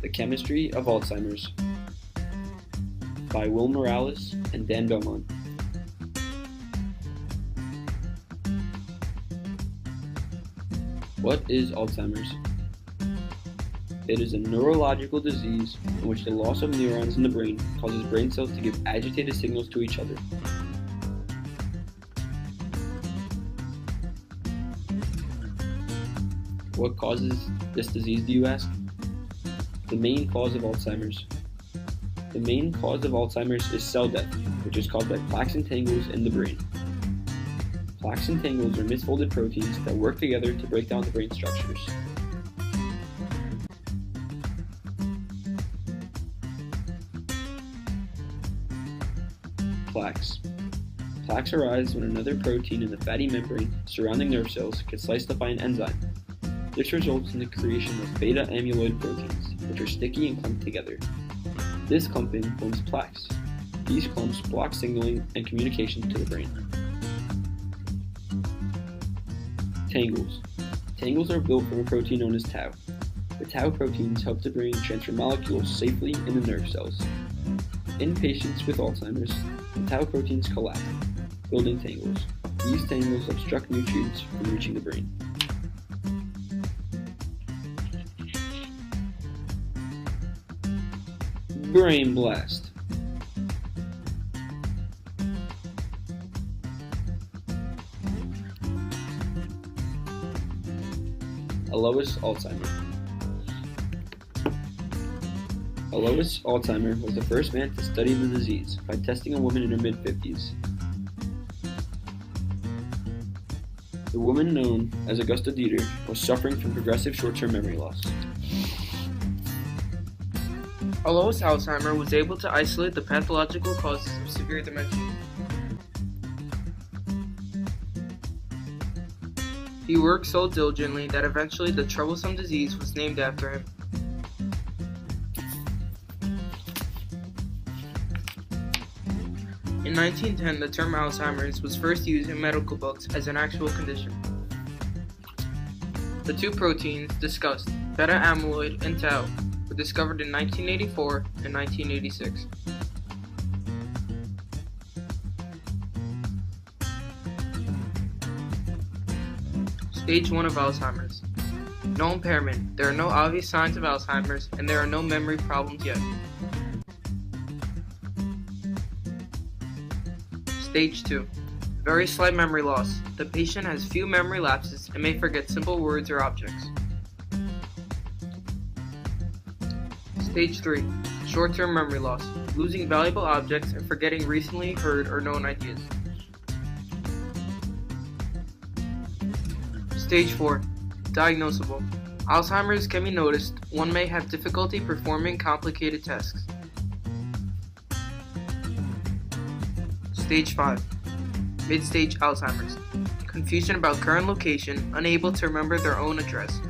The Chemistry of Alzheimer's by Will Morales and Dan Belmont. What is Alzheimer's? It is a neurological disease in which the loss of neurons in the brain causes brain cells to give agitated signals to each other. What causes this disease, do you ask? The main cause of Alzheimer's. The main cause of Alzheimer's is cell death, which is caused by plaques and tangles in the brain. Plaques and tangles are misfolded proteins that work together to break down the brain structures. Plaques. Plaques arise when another protein in the fatty membrane surrounding nerve cells gets sliced up by an enzyme. This results in the creation of beta amyloid proteins, which are sticky and clumped together. This clumping forms plaques. These clumps block signaling and communication to the brain. Tangles. Tangles are built from a protein known as tau. The tau proteins help the brain transfer molecules safely in the nerve cells. In patients with Alzheimer's, the tau proteins collapse, building tangles. These tangles obstruct nutrients from reaching the brain. Brain blast. Alois Alzheimer. Alois Alzheimer was the first man to study the disease by testing a woman in her mid-50s. The woman, known as Augusta Dieter, was suffering from progressive short-term memory loss. Alois Alzheimer was able to isolate the pathological causes of severe dementia. He worked so diligently that eventually the troublesome disease was named after him. In 1910, the term Alzheimer's was first used in medical books as an actual condition. The two proteins discussed, beta amyloid and tau, were discovered in 1984 and 1986. Stage 1 of Alzheimer's. No impairment. There are no obvious signs of Alzheimer's, and there are no memory problems yet. Stage 2. Very slight memory loss. The patient has few memory lapses and may forget simple words or objects. Stage 3. Short-term memory loss. Losing valuable objects and forgetting recently heard or known ideas. Stage 4. Diagnosable. Alzheimer's can be noticed. One may have difficulty performing complicated tasks. Stage 5. Mid-stage Alzheimer's. Confusion about current location, unable to remember their own address.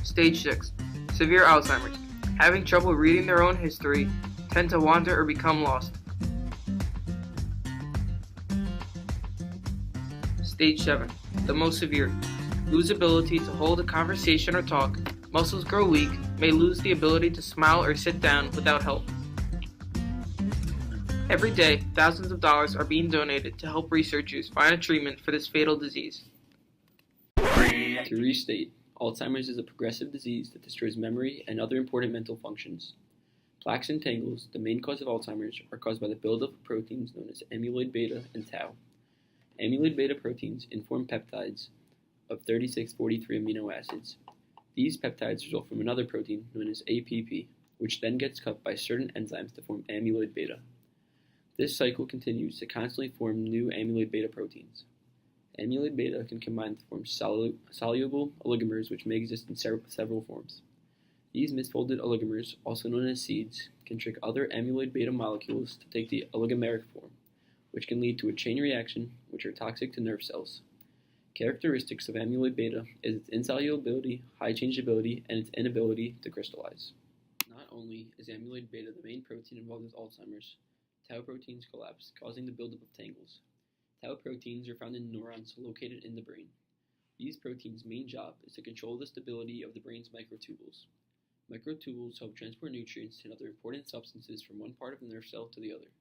Stage 6. Severe Alzheimer's. Having trouble reading their own history, tend to wander or become lost. Stage 7. The most severe. Lose ability to hold a conversation or talk, muscles grow weak, may lose the ability to smile or sit down without help. Every day, thousands of dollars are being donated to help researchers find a treatment for this fatal disease. To restate, Alzheimer's is a progressive disease that destroys memory and other important mental functions. Plaques and tangles, the main cause of Alzheimer's, are caused by the buildup of proteins known as amyloid beta and tau. Amyloid beta proteins inform peptides of 3643 amino acids. These peptides result from another protein known as APP, which then gets cut by certain enzymes to form amyloid beta. This cycle continues to constantly form new amyloid beta proteins. Amyloid beta can combine to form soluble oligomers, which may exist in several forms. These misfolded oligomers, also known as seeds, can trick other amyloid beta molecules to take the oligomeric form, which can lead to a chain reaction, which are toxic to nerve cells. Characteristics of amyloid beta is its insolubility, high changeability, and its inability to crystallize. Not only is amyloid beta the main protein involved with Alzheimer's, tau proteins collapse, causing the buildup of tangles. Tau proteins are found in neurons located in the brain. These proteins' main job is to control the stability of the brain's microtubules. Microtubules help transport nutrients and other important substances from one part of the nerve cell to the other.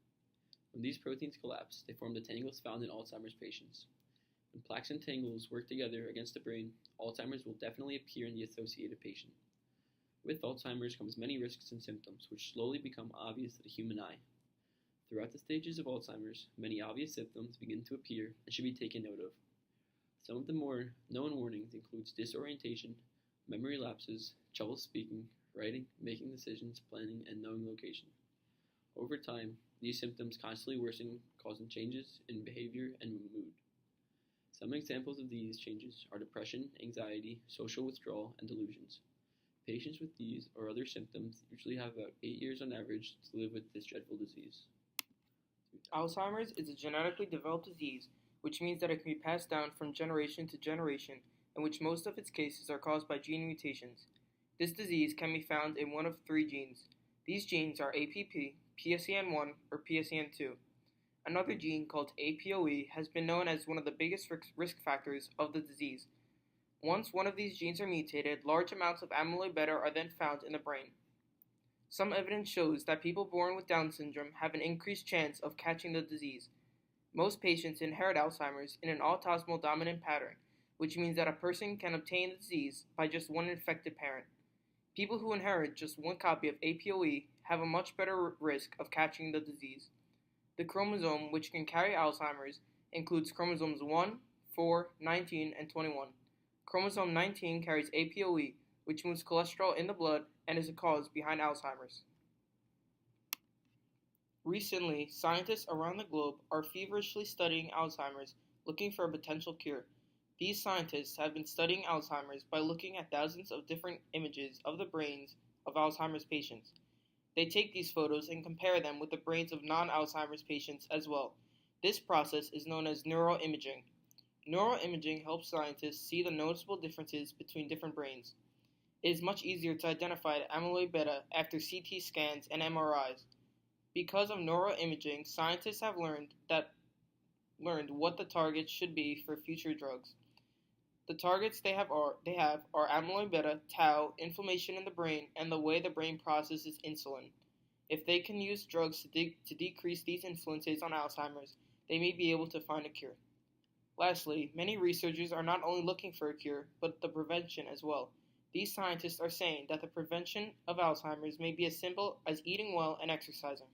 When these proteins collapse, they form the tangles found in Alzheimer's patients. When plaques and tangles work together against the brain, Alzheimer's will definitely appear in the associated patient. With Alzheimer's comes many risks and symptoms which slowly become obvious to the human eye. Throughout the stages of Alzheimer's, many obvious symptoms begin to appear and should be taken note of. Some of the more known warnings include disorientation, memory lapses, trouble speaking, writing, making decisions, planning, and knowing location. Over time, these symptoms constantly worsen, causing changes in behavior and mood. Some examples of these changes are depression, anxiety, social withdrawal, and delusions. Patients with these or other symptoms usually have about 8 years on average to live with this dreadful disease. Alzheimer's is a genetically developed disease, which means that it can be passed down from generation to generation, in which most of its cases are caused by gene mutations. This disease can be found in one of 3 genes. These genes are APP, PSEN1, or PSEN2. Another gene called APOE has been known as one of the biggest risk factors of the disease. Once one of these genes are mutated, large amounts of amyloid beta are then found in the brain. Some evidence shows that people born with Down syndrome have an increased chance of catching the disease. Most patients inherit Alzheimer's in an autosomal dominant pattern, which means that a person can obtain the disease by just one infected parent. People who inherit just one copy of APOE have a much better risk of catching the disease. The chromosome which can carry Alzheimer's includes chromosomes 1, 4, 19, and 21. Chromosome 19 carries APOE, which moves cholesterol in the blood and is a cause behind Alzheimer's. Recently, scientists around the globe are feverishly studying Alzheimer's, looking for a potential cure. These scientists have been studying Alzheimer's by looking at thousands of different images of the brains of Alzheimer's patients. They take these photos and compare them with the brains of non-Alzheimer's patients as well. This process is known as neuroimaging. Neuroimaging helps scientists see the noticeable differences between different brains. It is much easier to identify amyloid beta after CT scans and MRIs. Because of neuroimaging, scientists have learned what the targets should be for future drugs. The targets they have are amyloid beta, tau, inflammation in the brain, and the way the brain processes insulin. If they can use drugs to decrease these influences on Alzheimer's, they may be able to find a cure. Lastly, many researchers are not only looking for a cure, but the prevention as well. These scientists are saying that the prevention of Alzheimer's may be as simple as eating well and exercising.